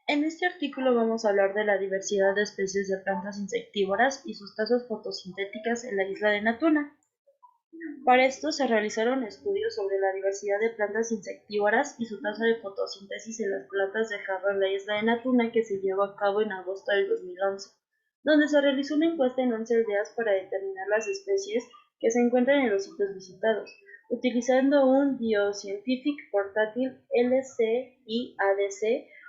En este artículo vamos a hablar de la diversidad de especies de plantas insectívoras y sus tasas fotosintéticas en la isla de Natuna. Para esto se realizaron estudios sobre la diversidad de plantas insectívoras y su tasa de fotosíntesis en las plantas de jarro en la isla de Natuna que se llevó a cabo en agosto del 2011, donde se realizó una encuesta en 11 aldeas para determinar las especies que se encuentran en los sitios visitados, utilizando un Bioscientific portátil LCI-ADC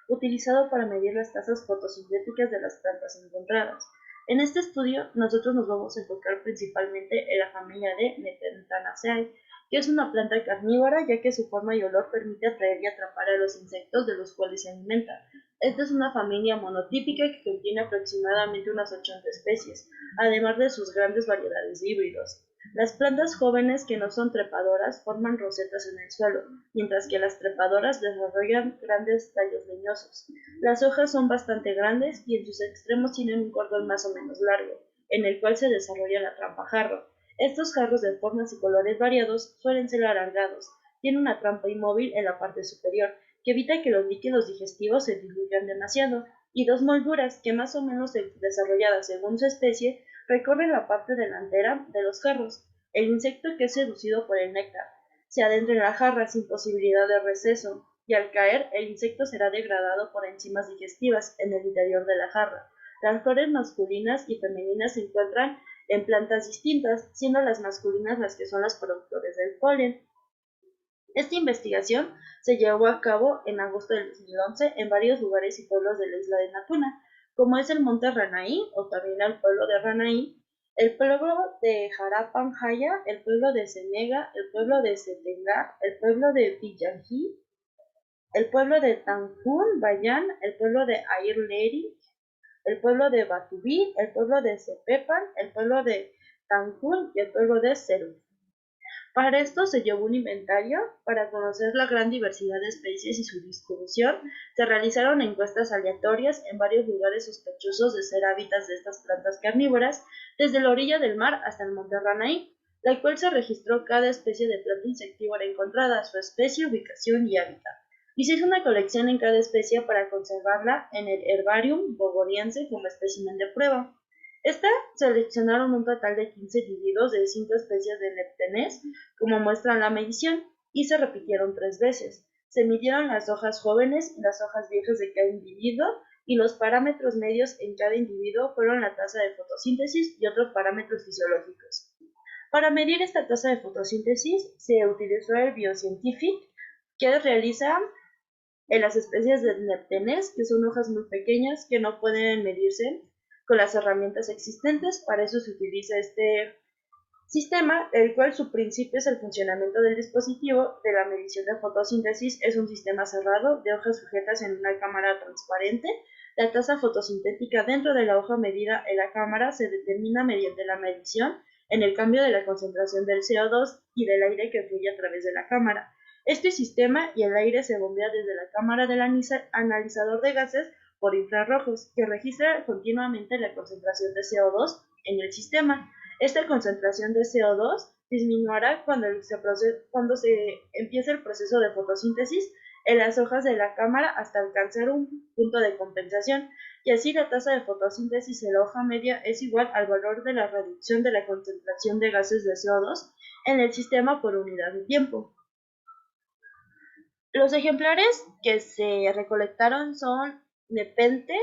utilizado para medir las tasas fotosintéticas de las plantas encontradas. En este estudio, nosotros nos vamos a enfocar principalmente en la familia de Nepenthaceae, que es una planta carnívora, ya que su forma y olor permite atraer y atrapar a los insectos de los cuales se alimenta. Esta es una familia monotípica que contiene aproximadamente unas 80 especies, además de sus grandes variedades de híbridos. Las plantas jóvenes que no son trepadoras forman rosetas en el suelo, mientras que las trepadoras desarrollan grandes tallos leñosos. Las hojas son bastante grandes y en sus extremos tienen un cordón más o menos largo, en el cual se desarrolla la trampa jarro. Estos jarros de formas y colores variados suelen ser alargados. Tiene una trampa inmóvil en la parte superior, que evita que los líquidos digestivos se diluyan demasiado, y dos molduras que más o menos desarrolladas según su especie recorren la parte delantera de los jarros. El insecto que es seducido por el néctar se adentra en la jarra sin posibilidad de receso, y al caer el insecto será degradado por enzimas digestivas en el interior de la jarra. Las flores masculinas y femeninas se encuentran en plantas distintas, siendo las masculinas las que son las productores del polen. Esta investigación se llevó a cabo en agosto del 2011 en varios lugares y pueblos de la isla de Natuna, como es el Monte Ranaí, o también el pueblo de Ranaí, el pueblo de Jarapan-Jaya, el pueblo de Senega, el pueblo de Setengá, el pueblo de Villají, el pueblo de Tancún, Bayan, el pueblo de Air-Leri, el pueblo de Batubí, el pueblo de Cepepan, el pueblo de Tancún y el pueblo de Cerú. Para esto se llevó un inventario para conocer la gran diversidad de especies y su distribución. Se realizaron encuestas aleatorias en varios lugares sospechosos de ser hábitats de estas plantas carnívoras, desde la orilla del mar hasta el monte Ranaí, la cual se registró cada especie de planta insectívora encontrada, su especie, ubicación y hábitat. Y se hizo una colección en cada especie para conservarla en el Herbarium bogoniense como espécimen de prueba. Esta seleccionaron un total de 15 individuos de 5 especies de Neptenes, como muestra la medición, y se repitieron 3 veces. Se midieron las hojas jóvenes y las hojas viejas de cada individuo, y los parámetros medios en cada individuo fueron la tasa de fotosíntesis y otros parámetros fisiológicos. Para medir esta tasa de fotosíntesis se utilizó el Bioscientific, que realiza en las especies de Neptenes, que son hojas muy pequeñas que no pueden medirse con las herramientas existentes. Para eso se utiliza este sistema, el cual su principio es el funcionamiento del dispositivo de la medición de fotosíntesis. Es un sistema cerrado de hojas sujetas en una cámara transparente. La tasa fotosintética dentro de la hoja medida en la cámara se determina mediante la medición en el cambio de la concentración del CO2 y del aire que fluye a través de la cámara. Este sistema y el aire se bombea desde la cámara del analizador de gases por infrarrojos, que registra continuamente la concentración de CO2 en el sistema. Esta concentración de CO2 disminuirá cuando se empiece el proceso de fotosíntesis en las hojas de la cámara hasta alcanzar un punto de compensación, y así la tasa de fotosíntesis en la hoja media es igual al valor de la reducción de la concentración de gases de CO2 en el sistema por unidad de tiempo. Los ejemplares que se recolectaron son Nepenthe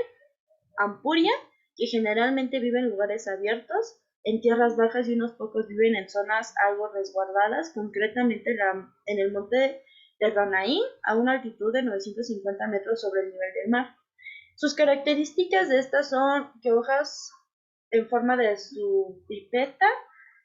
ampuria, que generalmente vive en lugares abiertos, en tierras bajas, y unos pocos viven en zonas algo resguardadas, concretamente en el monte de Ranaí, a una altitud de 950 metros sobre el nivel del mar. Sus características de estas son que hojas en forma de su pipeta,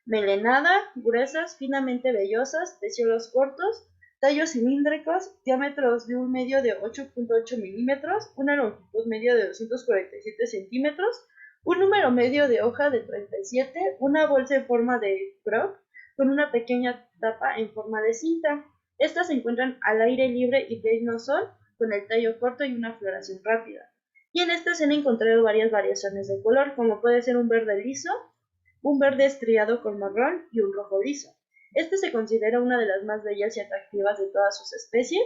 melenada, gruesas, finamente vellosas, pecíolos cortos, tallos cilíndricos, diámetros de un medio de 8.8 milímetros, una longitud media de 247 centímetros, un número medio de hoja de 37, una bolsa en forma de croc con una pequeña tapa en forma de cinta. Estas se encuentran al aire libre y pleno sol, con el tallo corto y una floración rápida. Y en esta se han encontrado varias variaciones de color, como puede ser un verde liso, un verde estriado con marrón y un rojo liso. Este se considera una de las más bellas y atractivas de todas sus especies,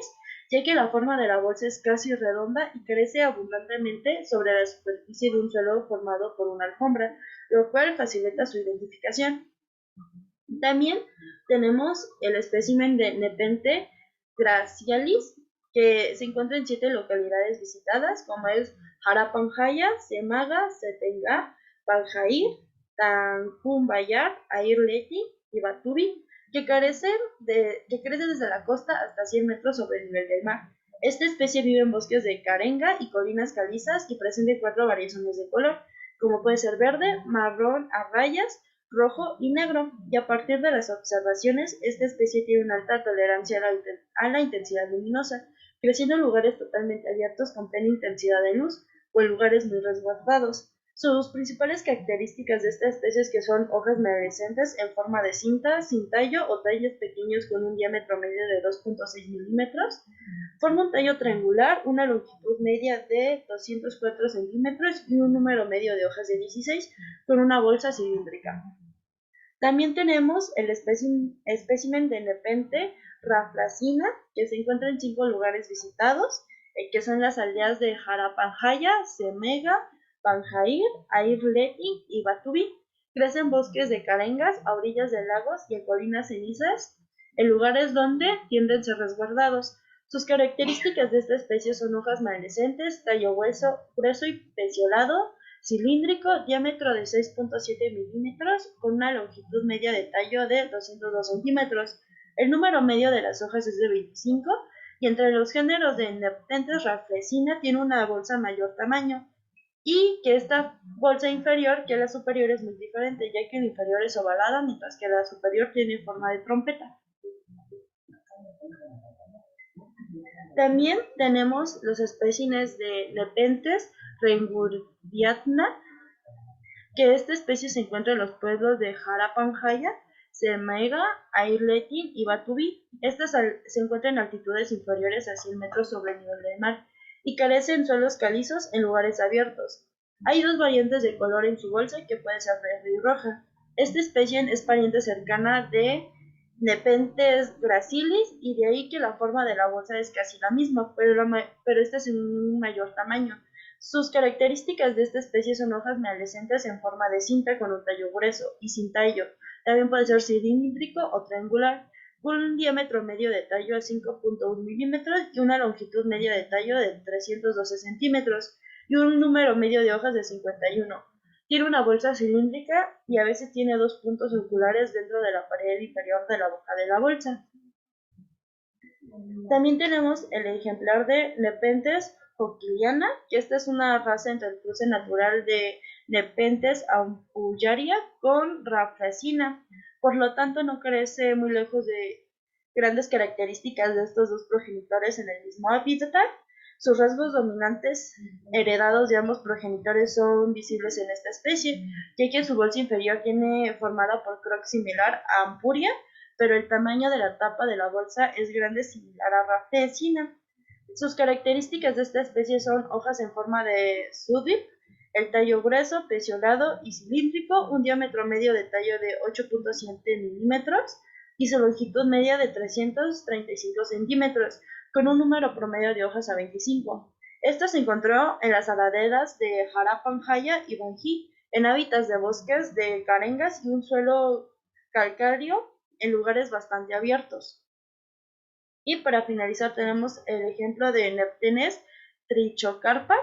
ya que la forma de la bolsa es casi redonda y crece abundantemente sobre la superficie de un suelo formado por una alfombra, lo cual facilita su identificación. También tenemos el espécimen de Nepenthe gracialis, que se encuentra en 7 localidades visitadas, como es Harapanjaya, Semaga, Setenga, Panjair, Tangkumbayar, Air Leti y Batubi, que crecen desde la costa hasta 100 metros sobre el nivel del mar. Esta especie vive en bosques de carenga y colinas calizas y presenta 4 variaciones de color, como puede ser verde, marrón a rayas, rojo y negro, y a partir de las observaciones, esta especie tiene una alta tolerancia a la intensidad luminosa, creciendo en lugares totalmente abiertos con plena intensidad de luz o en lugares muy resguardados. Sus principales características de esta especie es que son hojas merescentes en forma de cinta, sin tallo o tallos pequeños con un diámetro medio de 2.6 milímetros. Forma un tallo triangular, una longitud media de 204 centímetros y un número medio de hojas de 16 con una bolsa cilíndrica. También tenemos el espécimen de Nepenthe rafracina, que se encuentra en 5 lugares visitados, que son las aldeas de Harapanjaya, Semega, Panjair, Air Leti y Batubi. Crece en bosques de carengas, a orillas de lagos y en colinas cenizas, en lugares donde tienden a ser resguardados. Sus características de esta especie son hojas malescentes, tallo grueso y peciolado, cilíndrico, diámetro de 6.7 milímetros, con una longitud media de tallo de 202 centímetros. El número medio de las hojas es de 25 y entre los géneros de Nepenthe rafracina tiene una bolsa mayor tamaño y que esta bolsa inferior que la superior es muy diferente, ya que la inferior es ovalada mientras que la superior tiene forma de trompeta. También tenemos los especímenes de Nepenthes reingurdiana, que esta especie se encuentra en los pueblos de Harapanjaya, Semega, Air Leti y Batubi. Estas se encuentran en altitudes inferiores a 100 metros sobre el nivel del mar y carecen en suelos calizos en lugares abiertos. Hay 2 variantes de color en su bolsa que puede ser verde y roja. Esta especie es pariente cercana de Nepenthes gracilis y de ahí que la forma de la bolsa es casi la misma, pero esta es en un mayor tamaño. Sus características de esta especie son hojas mealescentes en forma de cinta con un tallo grueso y sin tallo. También puede ser cilíndrico o triangular, con un diámetro medio de tallo de 5.1 milímetros y una longitud media de tallo de 312 centímetros y un número medio de hojas de 51. Tiene una bolsa cilíndrica y a veces tiene 2 puntos circulares dentro de la pared inferior de la boca de la bolsa. También tenemos el ejemplar de Nepenthes hockeyana, que esta es una raza entre el cruce natural de Nepenthes ampullaria con rafracina, por lo tanto no carece muy lejos de grandes características de estos dos progenitores en el mismo hábitat. Sus rasgos dominantes heredados de ambos progenitores son visibles en esta especie, ya que su bolsa inferior tiene formada por croc similar a ampuria, pero el tamaño de la tapa de la bolsa es grande similar a rafracina. Sus características de esta especie son hojas en forma de sudip, el tallo grueso, peciolado y cilíndrico, un diámetro medio de tallo de 8.7 milímetros y su longitud media de 335 centímetros, con un número promedio de hojas a 25. Esto se encontró en las laderas de Harapanjaya y Bangi, en hábitats de bosques de carengas y un suelo calcáreo en lugares bastante abiertos. Y para finalizar tenemos el ejemplo de Nepenthes trichocarpa,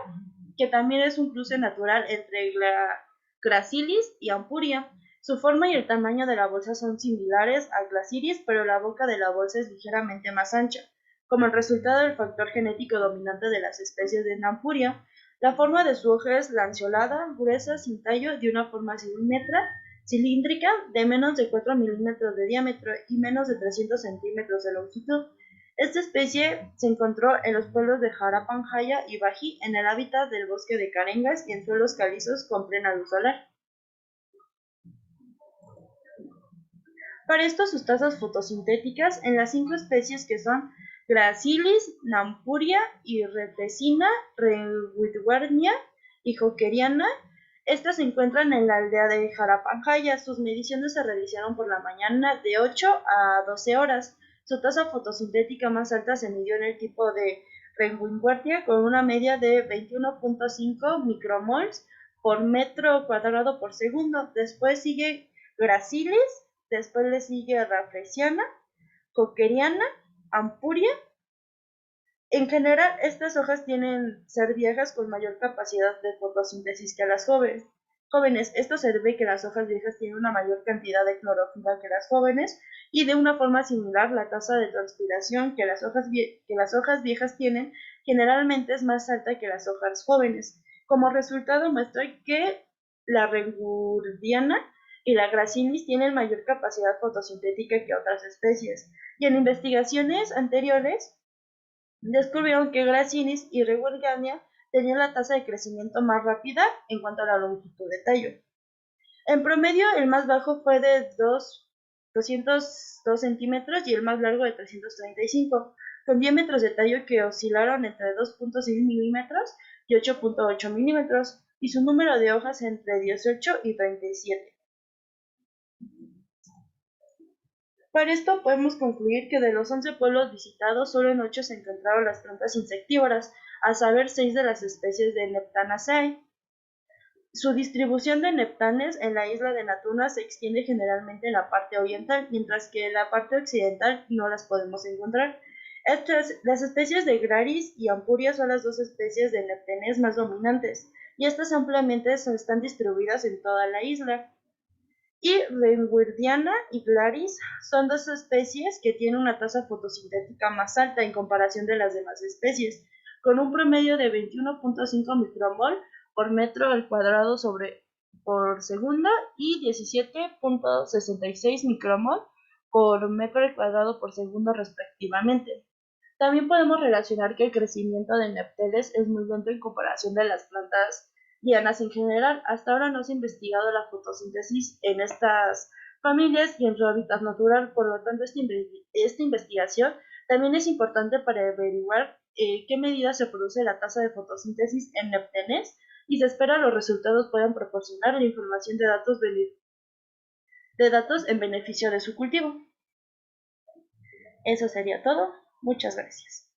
que también es un cruce natural entre Gracilis y Ampuria. Su forma y el tamaño de la bolsa son similares a Gracilis, pero la boca de la bolsa es ligeramente más ancha, como el resultado del factor genético dominante de las especies de Ampuria. La forma de su hoja es lanceolada, gruesa, sin tallo, de una forma cilíndrica, de menos de 4 milímetros de diámetro y menos de 300 centímetros de longitud. Esta especie se encontró en los pueblos de Harapanjaya y Bají, en el hábitat del bosque de carengas y en suelos calizos con plena luz solar. Para esto, sus tasas fotosintéticas en las 5 especies que son Gracilis, Nampuria y Rafracina, reingurdiana y hockeyana, estas se encuentran en la aldea de Harapanjaya. Sus mediciones se realizaron por la mañana de 8 a 12 horas. Su tasa fotosintética más alta se midió en el tipo de Renguinguardia con una media de 21.5 micromols por metro cuadrado por segundo. Después sigue Gracilis, después le sigue Rafflesiana, Cockeriana, Ampuria. En general, estas hojas tienen ser viejas con mayor capacidad de fotosíntesis que las jóvenes. Esto se debe que las hojas viejas tienen una mayor cantidad de clorofila que las jóvenes y de una forma similar la tasa de transpiración que las hojas viejas tienen generalmente es más alta que las hojas jóvenes. Como resultado muestra que la Rengurdiana y la Gracilis tienen mayor capacidad fotosintética que otras especies. Y en investigaciones anteriores descubrieron que Gracilis y Rengurdiana tenían la tasa de crecimiento más rápida en cuanto a la longitud de tallo. En promedio, el más bajo fue de 202 centímetros y el más largo de 335, con diámetros de tallo que oscilaron entre 2.6 milímetros y 8.8 milímetros, y su número de hojas entre 18 y 37. Para esto podemos concluir que de los 11 pueblos visitados, solo en 8 se encontraron las plantas insectívoras, a saber 6 de las especies de Neptanaceae. Su distribución de neptanes en la isla de Natuna se extiende generalmente en la parte oriental, mientras que en la parte occidental no las podemos encontrar. Las especies de Graris y Ampuria son las dos especies de neptanes más dominantes, y estas ampliamente están distribuidas en toda la isla. Y Rengwirdiana y Glaris son dos especies que tienen una tasa fotosintética más alta en comparación de las demás especies, con un promedio de 21.5 micromol por metro al cuadrado por segundo y 17.66 micromol por metro al cuadrado por segundo respectivamente. También podemos relacionar que el crecimiento de nepteles es muy lento en comparación de las plantas lianas en general. Hasta ahora no se ha investigado la fotosíntesis en estas familias y en su hábitat natural, por lo tanto esta investigación también es importante para averiguar qué medida se produce la tasa de fotosíntesis en neptenes y se espera los resultados puedan proporcionar la información de datos en beneficio de su cultivo. Eso sería todo. Muchas gracias.